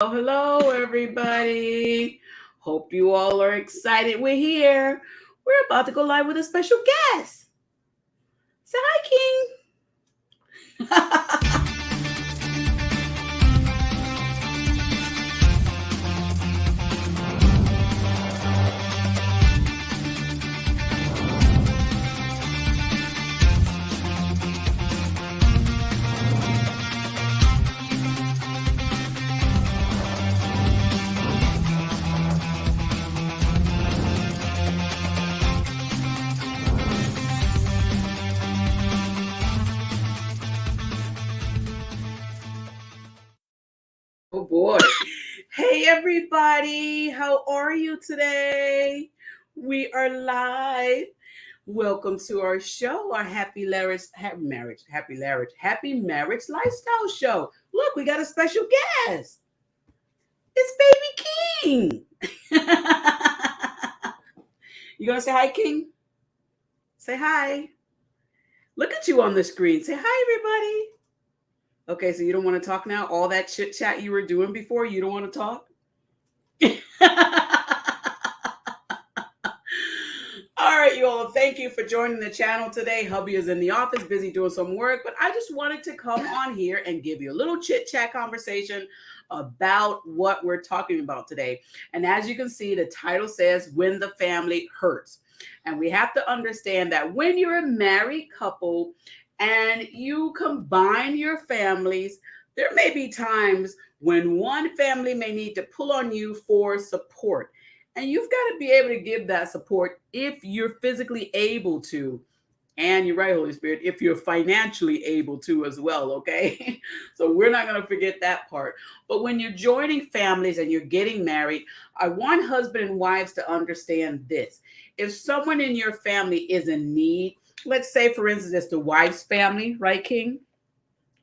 Hello, everybody. Hope you all are excited. We're here. We're about to go live with a special guest. Say hi, King. Oh boy. Hey, everybody. How are you today? We are live. Welcome to our show, our happy marriage lifestyle show. Look, we got a special guest. It's Baby King. You gonna say hi, King? Say hi. Look at you on the screen. Say hi, everybody. Okay, so you don't want to talk now? All that chit chat you were doing before, you don't want to talk? All right, you all. Thank you for joining the channel today. Hubby is in the office, busy doing some work, but I just wanted to come on here and give you a little chit chat conversation about what we're talking about today. And as you can see, the title says When the Family Hurts. And we have to understand that when you're a married couple and you combine your families, there may be times when one family may need to pull on you for support. And you've got to be able to give that support if you're physically able to. And you're right, Holy Spirit, if you're financially able to as well, okay? So we're not going to forget that part. But when you're joining families and you're getting married, I want husband and wives to understand this. If someone in your family is in need, let's say, for instance, it's the wife's family, right, King?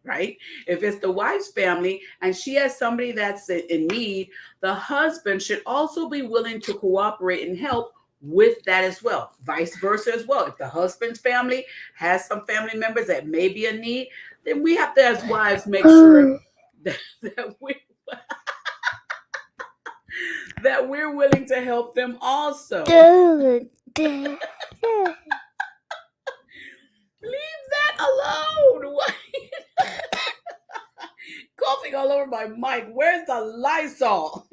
Right? If it's the wife's family and she has somebody that's in need, the husband should also be willing to cooperate and help with that as well. Vice versa as well. If the husband's family has some family members that may be in need, then we have to, as wives, make sure that that we're willing to help them also. Leave that alone. What? Coughing all over my mic. Where's the Lysol?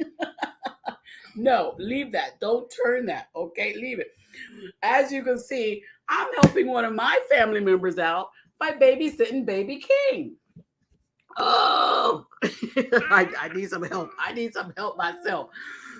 No, leave that. Don't turn that. Okay, leave it. As you can see, I'm helping one of my family members out by babysitting Baby King. Oh, I need some help. I need some help myself.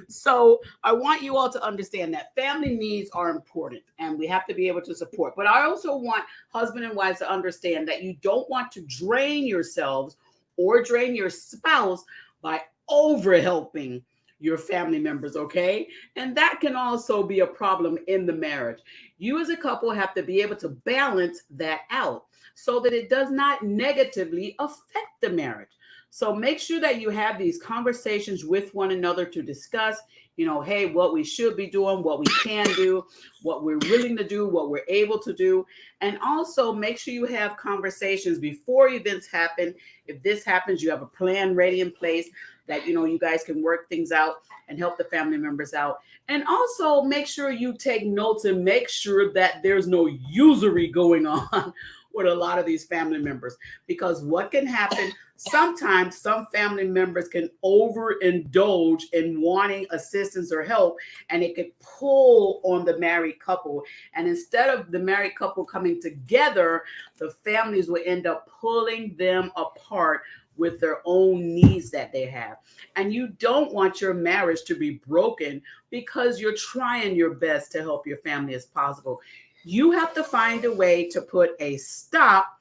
So I want you all to understand that family needs are important and we have to be able to support. But I also want husband and wives to understand that you don't want to drain yourselves or drain your spouse by over helping your family members, okay? And that can also be a problem in the marriage. You as a couple have to be able to balance that out so that it does not negatively affect the marriage. So make sure that you have these conversations with one another to discuss, hey, what we should be doing, what we can do, what we're willing to do, what we're able to do. And also make sure you have conversations before events happen. If this happens, you have a plan ready in place that, you guys can work things out and help the family members out. And also make sure you take notes and make sure that there's no usury going on with a lot of these family members, because what can happen sometimes, some family members can overindulge in wanting assistance or help, and it could pull on the married couple. And instead of the married couple coming together, the families will end up pulling them apart with their own needs that they have. And you don't want your marriage to be broken because you're trying your best to help your family as possible. You have to find a way to put a stop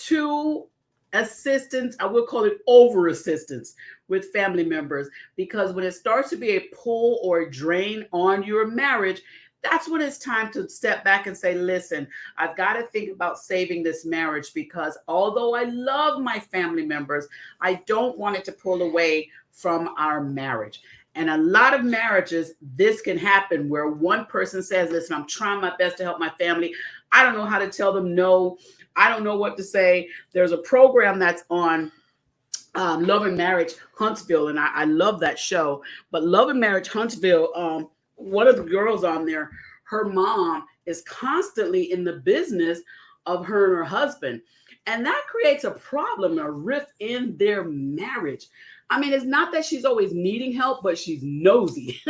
to assistance. I will call it over assistance with family members, because when it starts to be a pull or a drain on your marriage, that's when it's time to step back and say, listen, I've got to think about saving this marriage, because although I love my family members, I don't want it to pull away from our marriage. And a lot of marriages, this can happen where one person says, listen, I'm trying my best to help my family. I don't know how to tell them no. I don't know what to say. There's a program that's on Love and Marriage Huntsville, and I love that show. But Love and Marriage Huntsville, one of the girls on there, her mom is constantly in the business of her and her husband, and that creates a problem, a rift in their marriage. I mean, it's not that she's always needing help, but she's nosy.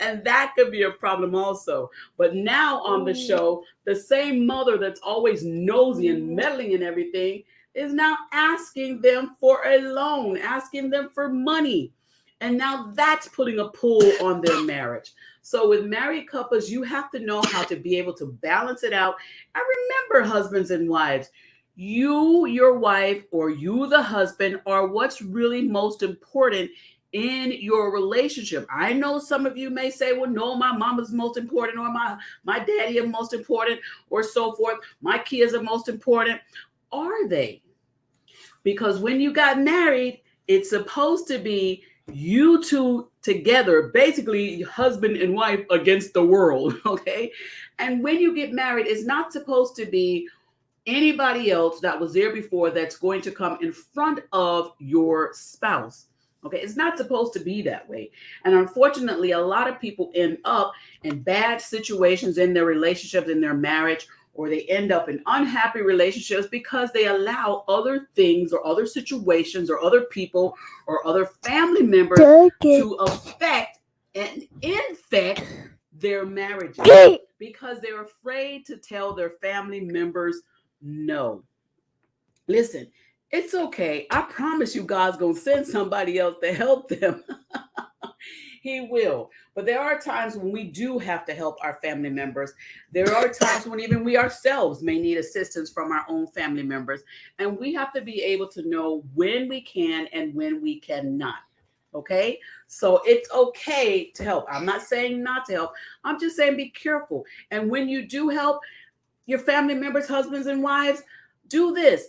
And that could be a problem also. But now on the show, the same mother that's always nosy and meddling in everything is now asking them for a loan, asking them for money. And now that's putting a pull on their marriage. So with married couples, you have to know how to be able to balance it out. And remember, husbands and wives, you, your wife, or you, the husband, are what's really most important in your relationship. I know some of you may say, well, no, my mama's most important, or my daddy is most important, or so forth. My kids are most important. Are they? Because when you got married, it's supposed to be you two together, basically husband and wife against the world, okay? And when you get married, it's not supposed to be anybody else that was there before that's going to come in front of your spouse. Okay, it's not supposed to be that way. And unfortunately, a lot of people end up in bad situations in their relationships, in their marriage, or they end up in unhappy relationships because they allow other things or other situations or other people or other family members to affect and infect their marriages because they're afraid to tell their family members no. Listen, it's okay. I promise you, God's going to send somebody else to help them. He will. But there are times when we do have to help our family members. There are times when even we ourselves may need assistance from our own family members. And we have to be able to know when we can and when we cannot. Okay? So it's okay to help. I'm not saying not to help. I'm just saying be careful. And when you do help your family members, husbands and wives, do this.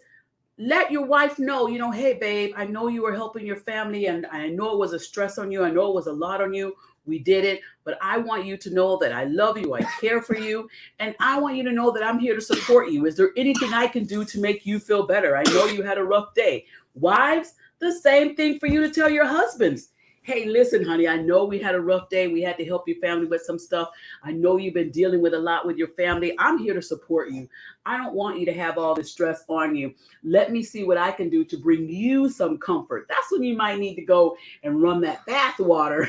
Let your wife know, hey, babe, I know you were helping your family and I know it was a stress on you. I know it was a lot on you. We did it, but I want you to know that I love you. I care for you. And I want you to know that I'm here to support you. Is there anything I can do to make you feel better? I know you had a rough day. Wives, the same thing for you to tell your husbands. Hey, listen, honey, I know we had a rough day. We had to help your family with some stuff. I know you've been dealing with a lot with your family. I'm here to support you. I don't want you to have all this stress on you. Let me see what I can do to bring you some comfort. That's when you might need to go and run that bath water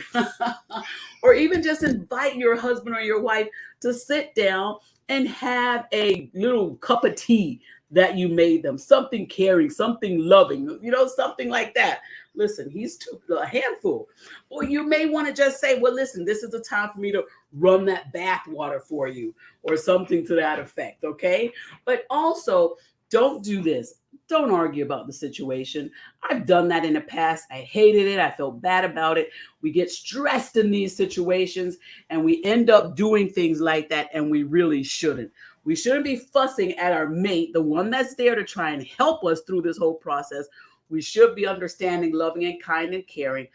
or even just invite your husband or your wife to sit down and have a little cup of tea that you made them, something caring, something loving, something like that. Listen, he's a handful. Or you may want to just say, well, listen, this is the time for me to run that bath water for you or something to that effect, okay? But also, don't do this. Don't argue about the situation. I've done that in the past. I hated it. I felt bad about it. We get stressed in these situations and we end up doing things like that, and we really shouldn't. We shouldn't be fussing at our mate, the one that's there to try and help us through this whole process. We should be understanding, loving, and kind and caring.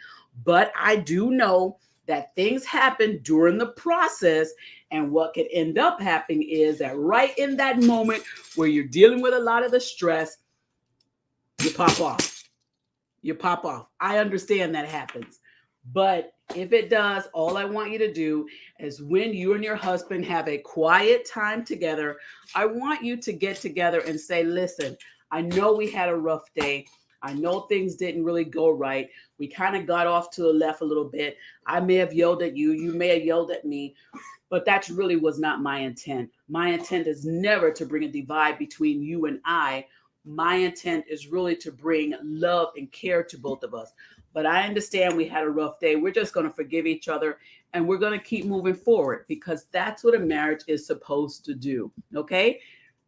But I do know that things happen during the process. And what could end up happening is that right in that moment where you're dealing with a lot of the stress, you pop off. You pop off. I understand that happens. But if it does, all I want you to do is when you and your husband have a quiet time together, I want you to get together and say, listen, I know we had a rough day. I know things didn't really go right. We kind of got off to the left a little bit. I may have yelled at you. You may have yelled at me. But that really was not my intent. My intent is never to bring a divide between you and I. My intent is really to bring love and care to both of us. But I understand we had a rough day. We're just going to forgive each other and we're going to keep moving forward because that's what a marriage is supposed to do. Okay?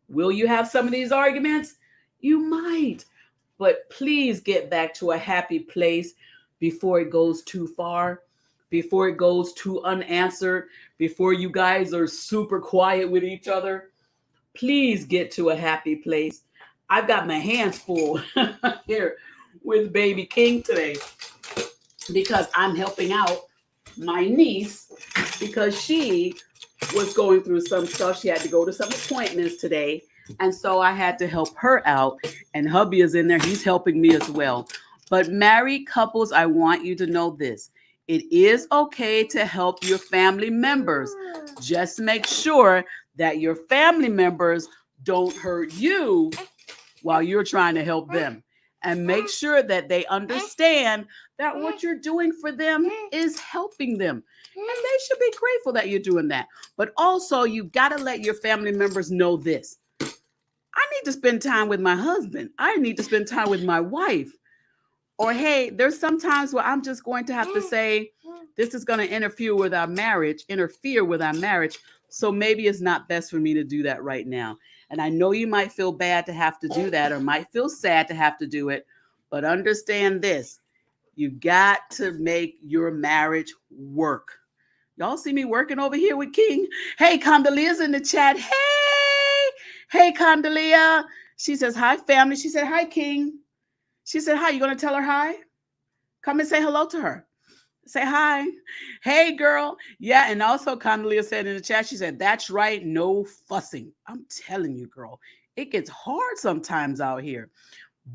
Will you have some of these arguments? You might. But please get back to a happy place before it goes too far, before it goes too unanswered, before you guys are super quiet with each other. Please get to a happy place. I've got my hands full here with baby King today because I'm helping out my niece because she was going through some stuff. She had to go to some appointments today. And so I had to help her out. And hubby is in there. He's helping me as well. But married couples, I want you to know this. It is okay to help your family members. Just make sure that your family members don't hurt you while you're trying to help them. And make sure that they understand that what you're doing for them is helping them. And they should be grateful that you're doing that. But also, you've got to let your family members know this. I need to spend time with my husband. I need to spend time with my wife. Or, hey, there's some times where I'm just going to have to say, this is going to interfere with our marriage. So maybe it's not best for me to do that right now. And I know you might feel bad to have to do that or might feel sad to have to do it. But understand this. You got to make your marriage work. Y'all see me working over here with King? Hey, Condolia's in the chat. Hey, Condolia. She says, hi, family. She said, hi, King. She said, hi. You going to tell her hi? Come and say hello to her. Say hi. Hey, girl. Yeah, and also Condolia said in the chat, she said, that's right, no fussing. I'm telling you, girl, it gets hard sometimes out here.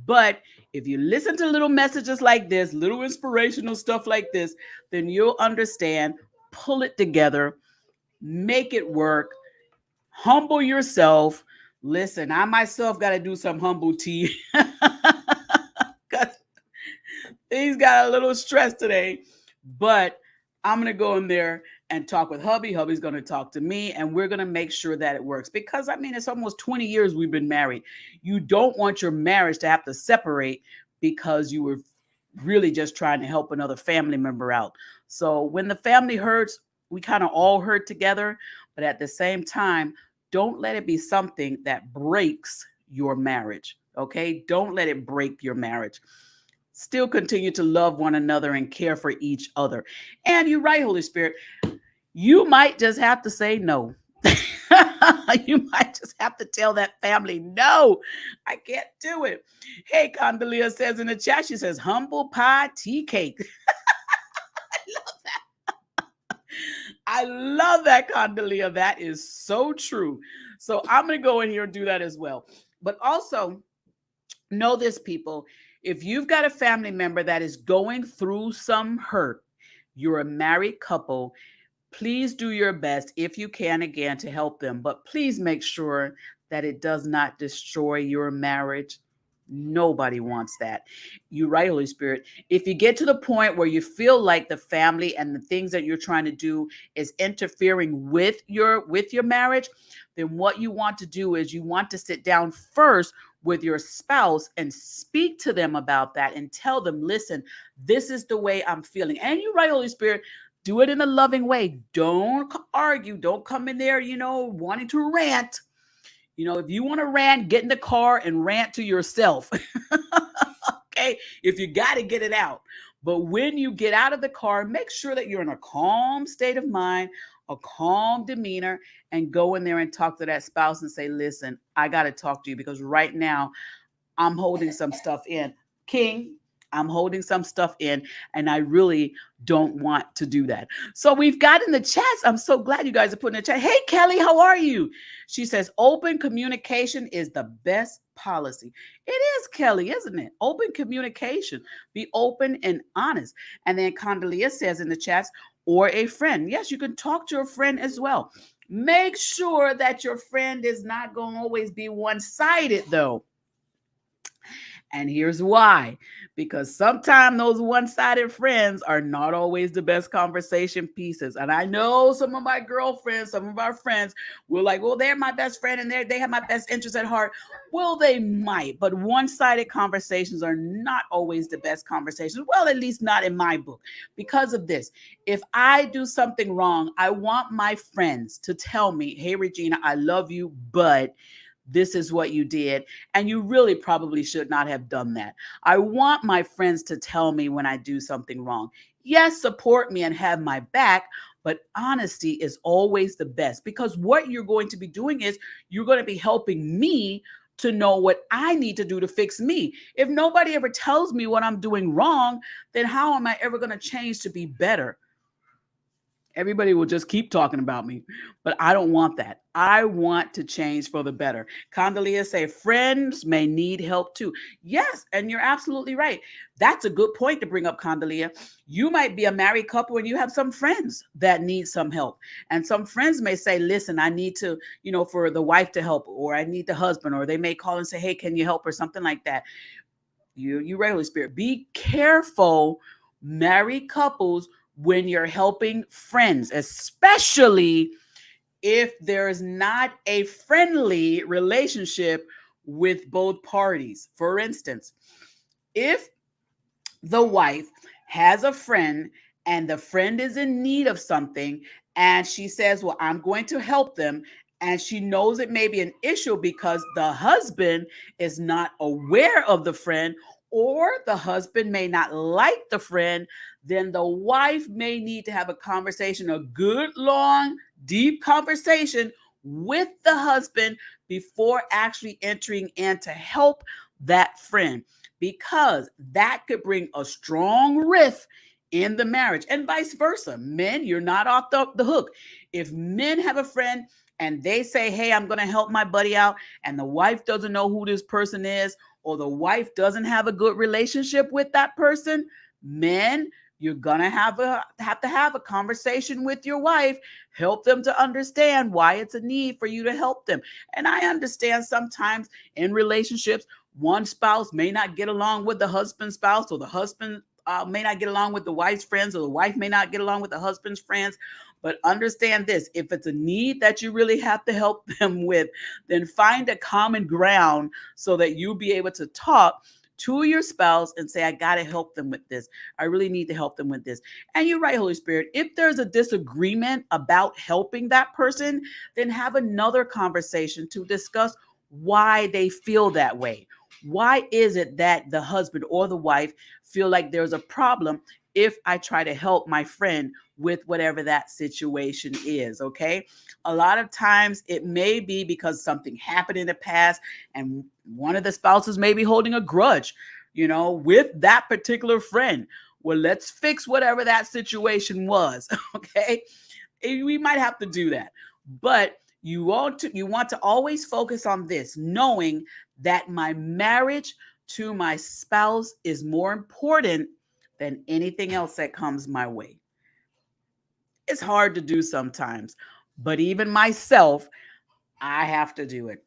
But if you listen to little messages like this, little inspirational stuff like this, then you'll understand, pull it together, make it work, humble yourself. Listen, I myself got to do some humble tea. Things got a little stressed today, but I'm going to go in there and talk with hubby. Hubby's going to talk to me, and we're going to make sure that it works. Because, I mean, it's almost 20 years we've been married. You don't want your marriage to have to separate because you were really just trying to help another family member out. So when the family hurts, we kind of all hurt together. But at the same time, don't let it be something that breaks your marriage. Okay? Don't let it break your marriage. Still continue to love one another and care for each other. And you're right, Holy Spirit. You might just have to say no. You might just have to tell that family, no, I can't do it. Hey, Condolia says in the chat, she says, humble pie tea cake. I love that, Condolia. That is so true. So I'm going to go in here and do that as well. But also, know this, people. If you've got a family member that is going through some hurt, you're a married couple, please do your best, if you can, again, to help them. But please make sure that it does not destroy your marriage. Nobody wants that. You're right, Holy Spirit. If you get to the point where you feel like the family and the things that you're trying to do is interfering with your marriage, then what you want to do is you want to sit down first with your spouse and speak to them about that and tell them, listen, this is the way I'm feeling. And you're right, Holy Spirit, do it in a loving way. Don't argue. Don't come in there, wanting to rant. If you want to rant, get in the car and rant to yourself. Okay? If you got to get it out. But when you get out of the car, make sure that you're in a calm state of mind, a calm demeanor, and go in there and talk to that spouse and say, listen, I got to talk to you because right now I'm holding some stuff in. King, I'm holding some stuff in, and I really don't want to do that. So we've got in the chats. I'm so glad you guys are putting in the chat. Hey, Kelly, how are you? She says, open communication is the best policy. It is, Kelly, isn't it? Open communication. Be open and honest. And then Condolia says in the chats, or a friend. Yes, you can talk to a friend as well. Make sure that your friend is not going to always be one-sided, though. And here's why. Because sometimes those one-sided friends are not always the best conversation pieces. And I know some of my girlfriends, some of our friends were like, well, they're my best friend and they have my best interest at heart. Well, they might, but one-sided conversations are not always the best conversations. Well, at least not in my book. Because of this, if I do something wrong, I want my friends to tell me, hey, Regina, I love you, but this is what you did, and you really probably should not have done that. I want my friends to tell me when I do something wrong. Yes, support me and have my back, but honesty is always the best because what you're going to be doing is you're going to be helping me to know what I need to do to fix me. If nobody ever tells me what I'm doing wrong, then how am I ever going to change to be better? Everybody will just keep talking about me, but I don't want that. I want to change for the better. Condoleezza say friends may need help too. Yes, and you're absolutely right. That's a good point to bring up, Condoleezza. You might be a married couple and you have some friends that need some help. And some friends may say, listen, I need to, for the wife to help, or I need the husband, or they may call and say, hey, can you help, or something like that. You Holy Spirit, be careful, married couples, when you're helping friends, especially if there's not a friendly relationship with both parties. For instance, if the wife has a friend and the friend is in need of something and she says, well, I'm going to help them, and she knows it may be an issue because the husband is not aware of the friend, or the husband may not like the friend, then the wife may need to have a conversation, a good, long, deep conversation with the husband before actually entering in to help that friend, because that could bring a strong rift in the marriage, and vice versa. Men, you're not off the hook. If men have a friend and they say, hey, I'm going to help my buddy out, and the wife doesn't know who this person is, or the wife doesn't have a good relationship with that person, men, you're going to have a conversation with your wife, help them to understand why it's a need for you to help them. And I understand sometimes in relationships, one spouse may not get along with the husband's spouse, or the husband may not get along with the wife's friends, or the wife may not get along with the husband's friends. But understand this: if it's a need that you really have to help them with, then find a common ground so that you'll be able to talk to your spouse and say, I got to help them with this. I really need to help them with this. And you're right, Holy Spirit. If there's a disagreement about helping that person, then have another conversation to discuss why they feel that way. Why is it that the husband or the wife feel like there's a problem if I try to help my friend with whatever that situation is? Okay. A lot of times it may be because something happened in the past and one of the spouses may be holding a grudge, with that particular friend. Well, let's fix whatever that situation was. Okay. We might have to do that. But you want to always focus on this, knowing that my marriage to my spouse is more important than anything else that comes my way. It's hard to do sometimes, but even myself, I have to do it.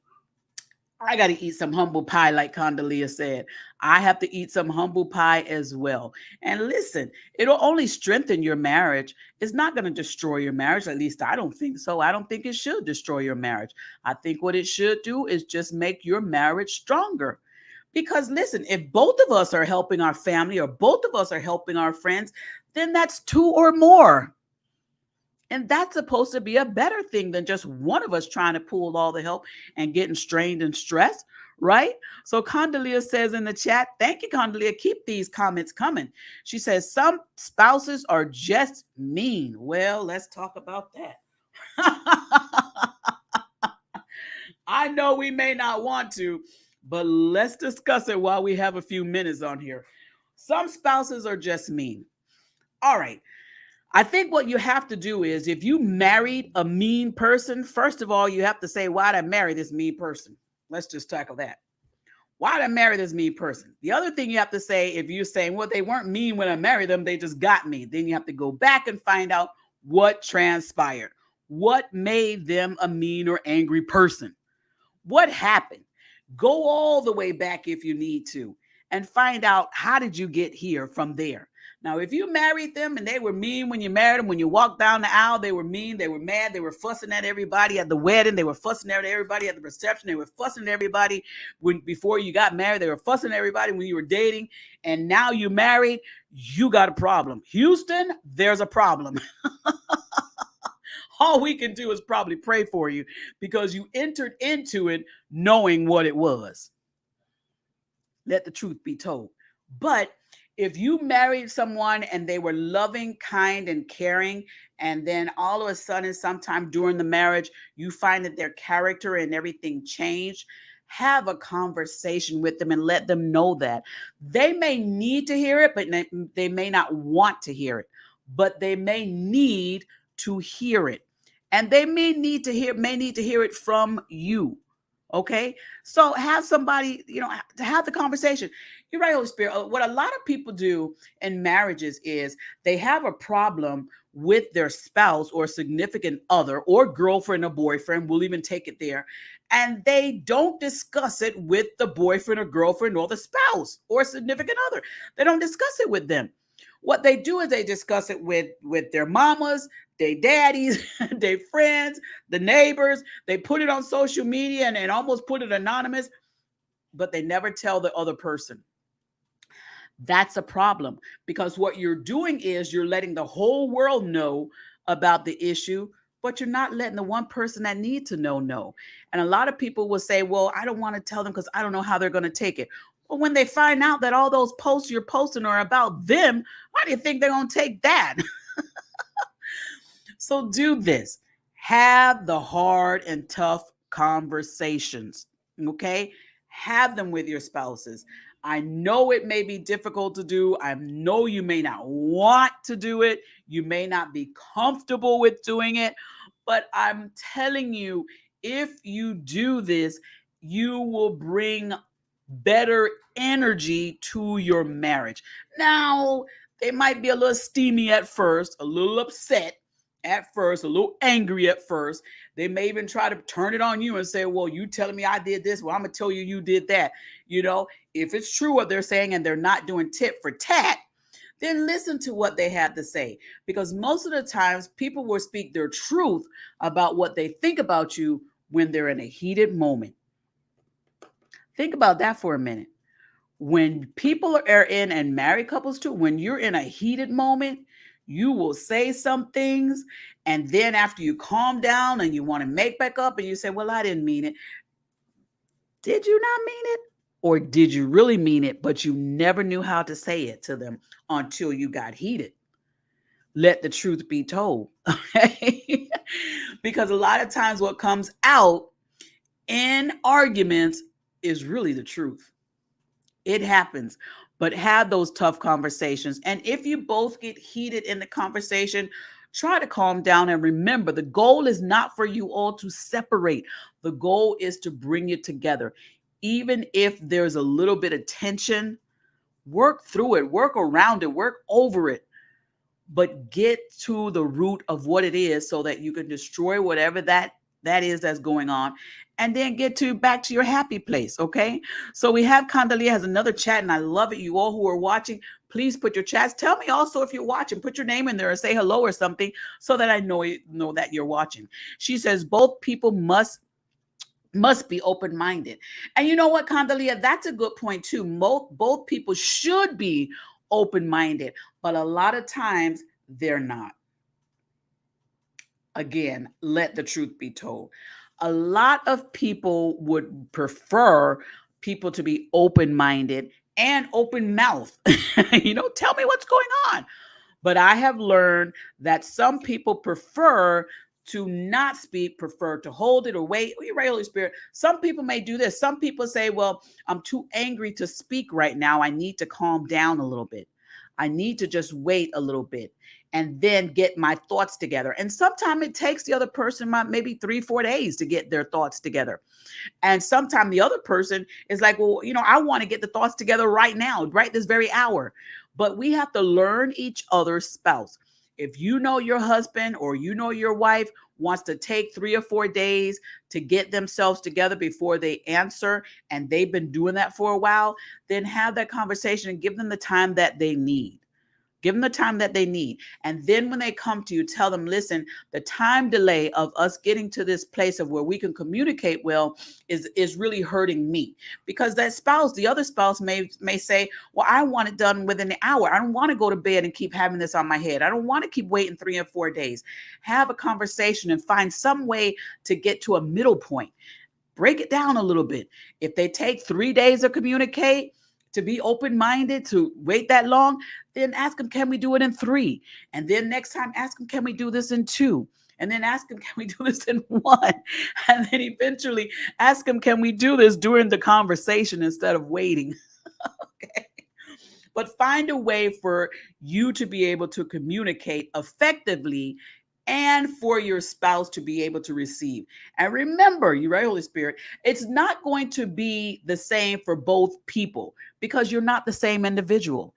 I got to eat some humble pie, like Condoleezza said. I have to eat some humble pie as well. And listen, it'll only strengthen your marriage. It's not going to destroy your marriage. At least I don't think so. I don't think it should destroy your marriage. I think what it should do is just make your marriage stronger. Because listen, if both of us are helping our family, or both of us are helping our friends, then that's two or more. And that's supposed to be a better thing than just one of us trying to pull all the help and getting strained and stressed, right? So Condoleezza says in the chat, thank you, Condoleezza. Keep these comments coming. She says, some spouses are just mean. Well, let's talk about that. I know we may not want to, but let's discuss it while we have a few minutes on here. Some spouses are just mean. All right. I think what you have to do is, if you married a mean person, first of all, you have to say, why did I marry this mean person? Let's just tackle that. Why did I marry this mean person? The other thing you have to say, if you're saying, well, they weren't mean when I married them, they just got me. Then you have to go back and find out what transpired. What made them a mean or angry person? What happened? Go all the way back if you need to and find out, how did you get here from there? Now, if you married them and they were mean when you married them, when you walked down the aisle, they were mean, they were mad, they were fussing at everybody at the wedding, they were fussing at everybody at the reception, they were fussing at everybody before you got married, they were fussing at everybody when you were dating, and now you married, you got a problem. Houston, there's a problem. All we can do is probably pray for you, because you entered into it knowing what it was. Let the truth be told. But if you married someone and they were loving, kind, and caring, and then all of a sudden, sometime during the marriage, you find that their character and everything changed, have a conversation with them and let them know that. They may need to hear it, but they may not want to hear it. But they may need to hear it. And they may need to hear it from you. Okay. So have somebody, to have the conversation. You're right, Holy Spirit. What a lot of people do in marriages is they have a problem with their spouse or significant other or girlfriend or boyfriend. We'll even take it there. And they don't discuss it with the boyfriend or girlfriend or the spouse or significant other. They don't discuss it with them. What they do is they discuss it with their mamas, their daddies, their friends, the neighbors. They put it on social media and almost put it anonymous, but they never tell the other person. That's a problem, because what you're doing is you're letting the whole world know about the issue, but you're not letting the one person that needs to know. And a lot of people will say, well, I don't want to tell them because I don't know how they're going to take it. Well, when they find out that all those posts you're posting are about them, why do you think they're going to take that? So do this. Have the hard and tough conversations. Okay? Have them with your spouses. I know it may be difficult to do. I know you may not want to do it. You may not be comfortable with doing it. But I'm telling you, if you do this, you will bring better energy to your marriage. Now, they might be a little steamy at first, a little upset at first, a little angry at first. They may even try to turn it on you and say, well, you telling me I did this. Well, I'm going to tell you you did that. If it's true what they're saying and they're not doing tit for tat, then listen to what they have to say. Because most of the times people will speak their truth about what they think about you when they're in a heated moment. Think about that for a minute. When people are in, and married couples too, when you're in a heated moment, you will say some things. And then after you calm down and you want to make back up and you say, well, I didn't mean it. Did you not mean it? Or did you really mean it, but you never knew how to say it to them until you got heated? Let the truth be told. Okay? Because a lot of times what comes out in arguments is really the truth. It happens, but have those tough conversations. And if you both get heated in the conversation, try to calm down and remember the goal is not for you all to separate. The goal is to bring you together. Even if there's a little bit of tension, work through it, work around it, work over it, but get to the root of what it is so that you can destroy whatever that is that's going on, and then get to back to your happy place. Okay. So we have Condalia has another chat, and I love it. You all who are watching, please put your chats. Tell me also if you're watching, put your name in there and say hello or something so that I know that you're watching. She says both people must be open-minded. And you know what, Condalia, that's a good point too. Both people should be open-minded, but a lot of times they're not. Again, let the truth be told. A lot of people would prefer people to be open-minded and open-mouthed. Tell me what's going on. But I have learned that some people prefer to not speak, prefer to hold it or wait. You're right, Holy Spirit. Some people may do this. Some people say, well, I'm too angry to speak right now. I need to calm down a little bit. I need to just wait a little bit and then get my thoughts together. And sometimes it takes the other person maybe 3-4 days to get their thoughts together. And sometimes the other person is like, well, I want to get the thoughts together right now, right this very hour. But we have to learn each other's spouse. If you know your husband or your wife wants to take 3 or 4 days to get themselves together before they answer, and they've been doing that for a while, then have that conversation and give them the time that they need. Give them the time that they need. And then when they come to you, tell them, listen, the time delay of us getting to this place of where we can communicate well is really hurting me. Because the other spouse may say, well, I want it done within an hour. I don't want to go to bed and keep having this on my head. I don't want to keep waiting 3 or 4 days. Have a conversation and find some way to get to a middle point. Break it down a little bit. If they take 3 days to communicate, to be open-minded, to wait that long, then ask them, can we do it in 3? And then next time, ask them, can we do this in 2? And then ask them, can we do this in 1? And then eventually ask them, can we do this during the conversation instead of waiting? Okay. But find a way for you to be able to communicate effectively and for your spouse to be able to receive. And remember, you right, Holy Spirit, it's not going to be the same for both people because you're not the same individual.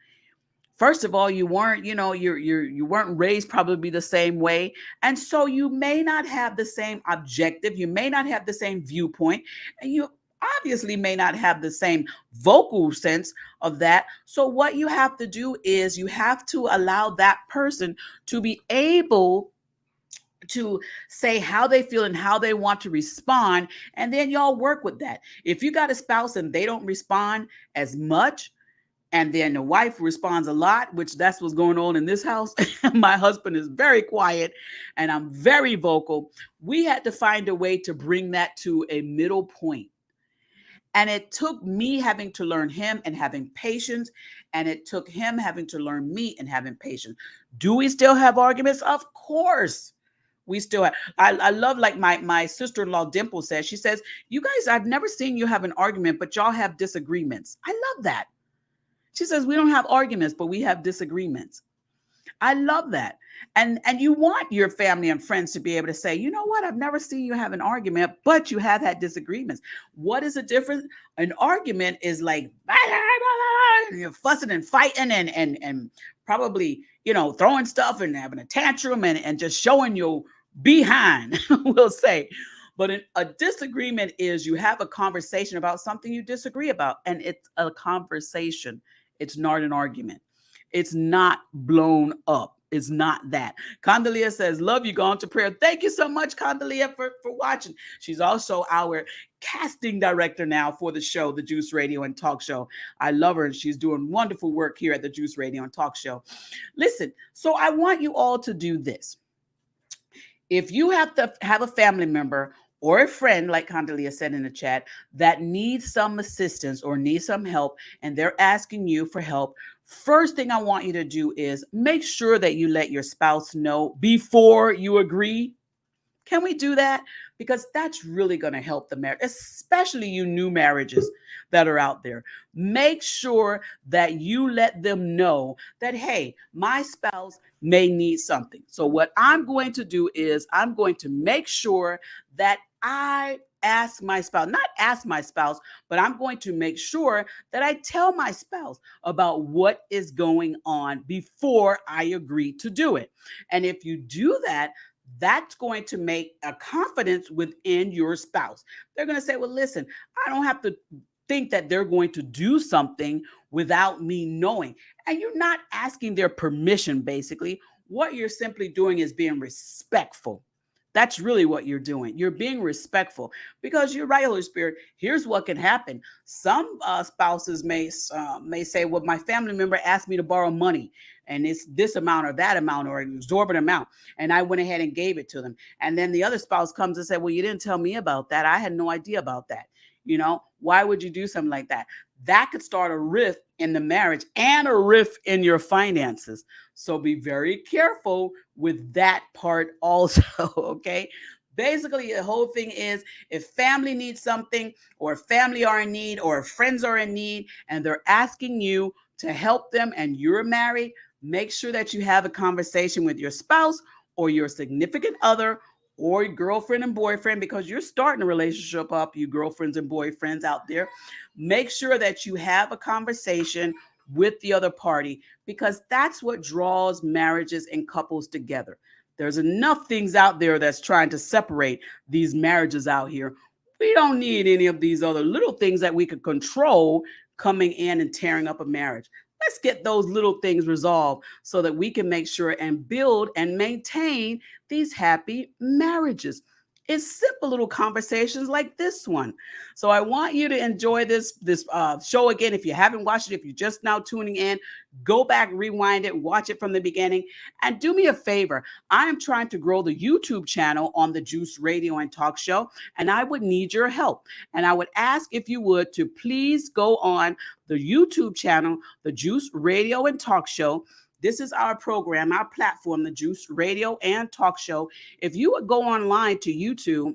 First of all, you weren't, you weren't raised probably the same way, and so you may not have the same objective, you may not have the same viewpoint, and you obviously may not have the same vocal sense of that. So what you have to do is you have to allow that person to be able to say how they feel and how they want to respond, and then y'all work with that. If you got a spouse and they don't respond as much, and then the wife responds a lot, which that's what's going on in this house. My husband is very quiet and I'm very vocal. We had to find a way to bring that to a middle point. And it took me having to learn him and having patience. And it took him having to learn me and having patience. Do we still have arguments? Of course. We still have. I love, like my sister-in-law Dimple says, she says, you guys, I've never seen you have an argument, but y'all have disagreements. I love that. She says, we don't have arguments, but we have disagreements. I love that. And you want your family and friends to be able to say, you know what, I've never seen you have an argument, but you have had disagreements. What is the difference? An argument is like you're fussing and fighting and probably, throwing stuff and having a tantrum and just showing your behind, we'll say. But a disagreement is you have a conversation about something you disagree about, and it's a conversation. It's not an argument. It's not blown up. It's not that. Condolia says, love you, gone to prayer. Thank you so much, Condolia, for watching. She's also our casting director now for the show, the Juice Radio and Talk Show. I love her, and she's doing wonderful work here at the Juice Radio and Talk Show. Listen, so I want you all to do this. If you have to have a family member or a friend, like Condolia said in the chat, that needs some assistance or needs some help, and they're asking you for help, first thing I want you to do is make sure that you let your spouse know before you agree. Can we do that? Because that's really going to help the marriage, especially you new marriages that are out there. Make sure that you let them know that, hey, my spouse may need something. So what I'm going to do is I'm going to make sure that I not ask my spouse, but I'm going to make sure that I tell my spouse about what is going on before I agree to do it. And if you do that, that's going to make a confidence within your spouse. They're going to say, well, listen, I don't have to think that they're going to do something without me knowing. And you're not asking their permission, basically. What you're simply doing is being respectful. That's really what you're doing. You're being respectful, because you're right, Holy Spirit. Here's what can happen. Some spouses may say, well, my family member asked me to borrow money, and it's this amount or that amount or an exorbitant amount, and I went ahead and gave it to them. And then the other spouse comes and said, well, you didn't tell me about that. I had no idea about that. Why would you do something like that? That could start a rift in the marriage and a rift in your finances. So be very careful with that part also, okay? Basically, the whole thing is, if family needs something, or family are in need, or friends are in need, and they're asking you to help them and you're married, make sure that you have a conversation with your spouse or your significant other or your girlfriend and boyfriend, because you're starting a relationship up, you girlfriends and boyfriends out there. Make sure that you have a conversation with the other party, because that's what draws marriages and couples together. There's enough things out there that's trying to separate these marriages out here. We don't need any of these other little things that we could control coming in and tearing up a marriage. Let's get those little things resolved so that we can make sure and build and maintain these happy marriages. It's simple little conversations like this one. So I want you to enjoy this show again. If you haven't watched it, if you're just now tuning in, go back, rewind it, watch it from the beginning, and do me a favor. I am trying to grow the YouTube channel on the Juice Radio and Talk Show, and I would need your help. And I would ask if you would to please go on the YouTube channel, the Juice Radio and Talk Show. This is our program, our platform, the Juice Radio and Talk Show. If you would go online to YouTube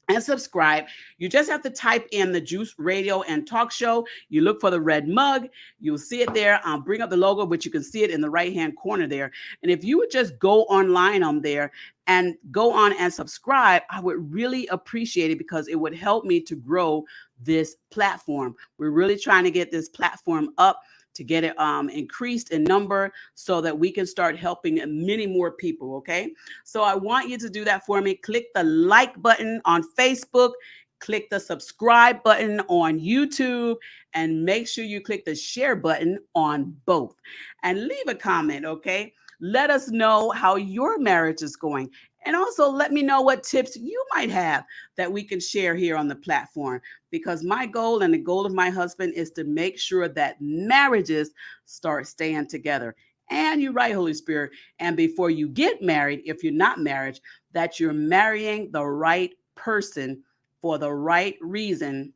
and subscribe. You just have to type in the Juice Radio and Talk Show. You look for the red mug. You'll see it there. I'll bring up the logo, but you can see it in the right-hand corner there. And if you would just go online on there and go on and subscribe, I would really appreciate it because it would help me to grow this platform. We're really trying to get this platform up to get it increased in number so that we can start helping many more people, okay? So I want you to do that for me. Click the like button on Facebook, click the subscribe button on YouTube, and make sure you click the share button on both. And leave a comment, okay? Let us know how your marriage is going. And also let me know what tips you might have that we can share here on the platform. Because my goal and the goal of my husband is to make sure that marriages start staying together. And you're right, Holy Spirit. And before you get married, if you're not married, that you're marrying the right person for the right reason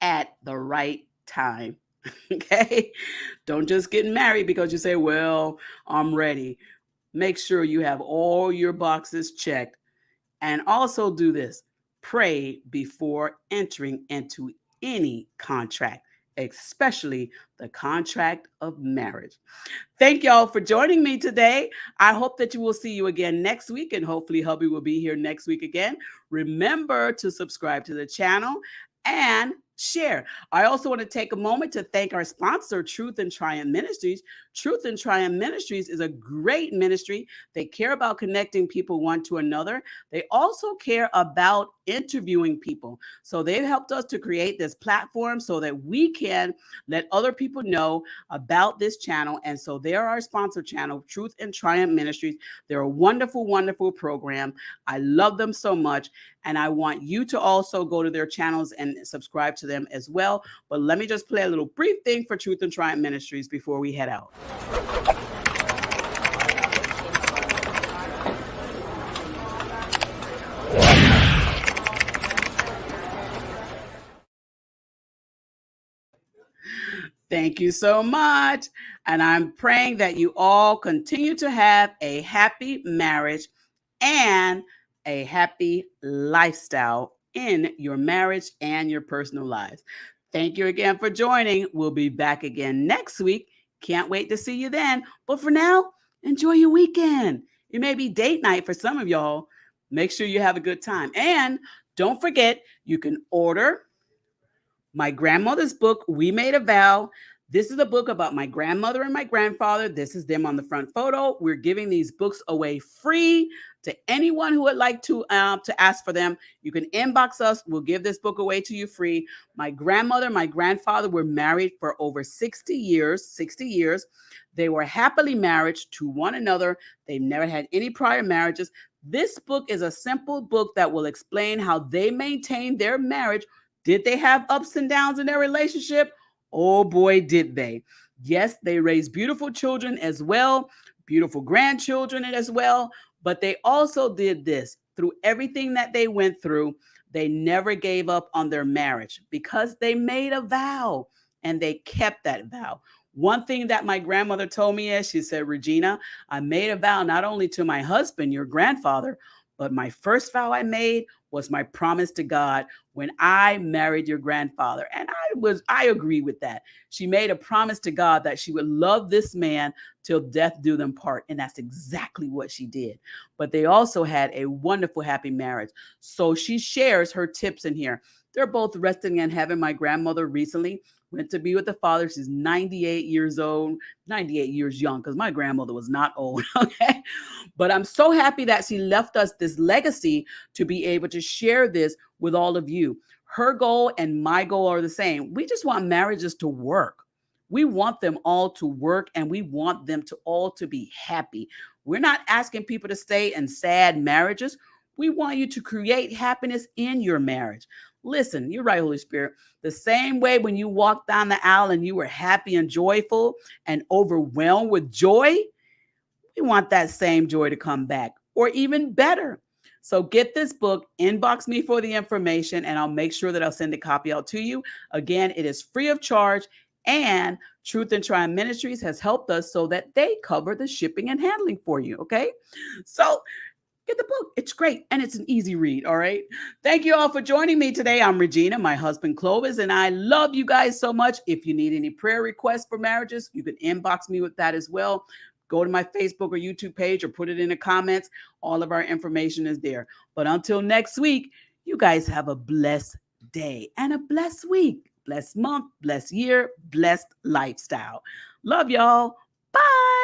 at the right time. Okay? Don't just get married because you say, well, I'm ready. Make sure you have all your boxes checked. And also do this: pray before entering into any contract, especially the contract of marriage. Thank y'all for joining me today. I hope that you will see you again next week, and hopefully hubby will be here next week again. Remember to subscribe to the channel and share. I also want to take a moment to thank our sponsor, Truth and Triumph Ministries. Truth and Triumph Ministries is a great ministry. They care about connecting people one to another. They also care about interviewing people. So they've helped us to create this platform so that we can let other people know about this channel. And so they're our sponsor channel, Truth and Triumph Ministries. They're a wonderful, wonderful program. I love them so much. And I want you to also go to their channels and subscribe to them as well. But let me just play a little brief thing for Truth and Triumph Ministries before we head out. Thank you so much. And I'm praying that you all continue to have a happy marriage and a happy lifestyle in your marriage and your personal lives. Thank you again for joining. We'll be back again next week. Can't wait to see you then. But for now, enjoy your weekend. It may be date night for some of y'all. Make sure you have a good time. And don't forget, you can order my grandmother's book, We Made a Vow. This is a book about my grandmother and my grandfather. This is them on the front photo. We're giving these books away free to anyone who would like to ask for them. You can inbox us. We'll give this book away to you free. My grandmother, my grandfather were married for over 60 years. 60 years. They were happily married to one another. They've never had any prior marriages. This book is a simple book that will explain how they maintained their marriage. Did they have ups and downs in their relationship? Oh boy, did they. Yes, they raised beautiful children as well, beautiful grandchildren as well, but they also did this. Through everything that they went through, they never gave up on their marriage because they made a vow and they kept that vow. One thing that my grandmother told me is, she said, Regina, I made a vow not only to my husband, your grandfather, but my first vow I made was my promise to God when I married your grandfather. And I agree with that. She made a promise to God that she would love this man till death do them part. And that's exactly what she did. But they also had a wonderful, happy marriage. So she shares her tips in here. They're both resting in heaven. My grandmother recently went to be with the Father. She's 98 years old, 98 years young, because my grandmother was not old. Okay. But I'm so happy that she left us this legacy to be able to share this with all of you. Her goal and my goal are the same. We just want marriages to work. We want them all to work, and we want them to all to be happy. We're not asking people to stay in sad marriages. We want you to create happiness in your marriage. Listen, you're right, Holy Spirit. The same way when you walked down the aisle and you were happy and joyful and overwhelmed with joy, we want that same joy to come back, or even better. So get this book, inbox me for the information, and I'll make sure that I'll send a copy out to you. Again, it is free of charge, and Truth and Triumph Ministries has helped us so that they cover the shipping and handling for you, okay? So Get the book. It's great and it's an easy read. All right. Thank you all for joining me today. I'm Regina, my husband Clovis, and I love you guys so much. If you need any prayer requests for marriages, you can inbox me with that as well. Go to my Facebook or YouTube page or put it in the comments. All of our information is there. But until next week, you guys have a blessed day and a blessed week, blessed month, blessed year, blessed lifestyle. Love y'all. Bye.